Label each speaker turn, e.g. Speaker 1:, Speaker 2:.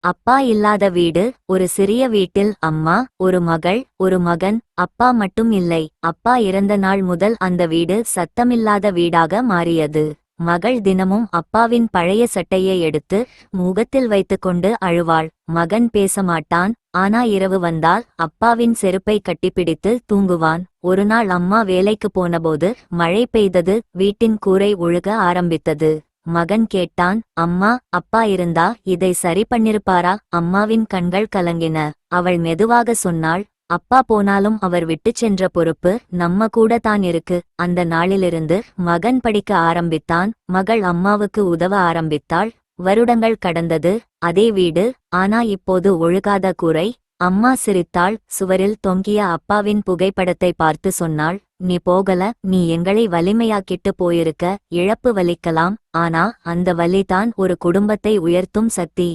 Speaker 1: அப்பா இல்லாத வீடு. ஒரு சிறிய வீட்டில் அம்மா, ஒரு மகள், ஒரு மகன். அப்பா மட்டும் இல்லை. அப்பா இறந்த நாள் முதல் அந்த வீடு சத்தமில்லாத வீடாக மாறியது. மகள் தினமும் அப்பாவின் பழைய சட்டையை எடுத்து முகத்தில் வைத்துக்கொண்டு அழுவாள். மகன் பேச மாட்டான். ஆனா இரவு வந்தால் அப்பாவின் செருப்பை கட்டிப்பிடித்து தூங்குவான். ஒருநாள் அம்மா வேலைக்கு போனபோது மழை பெய்தது. வீட்டின் கூரை ஒழுக ஆரம்பித்தது. மகன் கேட்டான், அம்மா, அப்பா இருந்தா இதை சரி பண்ணிருப்பாரா? அம்மாவின் கண்கள் கலங்கின. அவள் மெதுவாக சொன்னாள், அப்பா போனாலும் அவர் விட்டுச் சென்ற பொறுப்பு நம்ம கூட தான் இருக்கு. அந்த நாளிலிருந்து மகன் படிக்க ஆரம்பித்தான். மகள் அம்மாவுக்கு உதவ ஆரம்பித்தாள். வருடங்கள் கடந்தது. அதே வீடு. ஆனா இப்போது ஒழுகாத கூரை. அம்மா சிரித்தாள். சுவரில் தொங்கிய அப்பாவின் புகைப்படத்தை பார்த்து சொன்னாள், நீ போகல. நீ எங்களை வலிமையாக்கிட்டு போயிருக்க. இழப்பு வலிக்கலாம். ஆனா அந்த வலிதான் ஒரு குடும்பத்தை உயர்த்தும் சக்தி.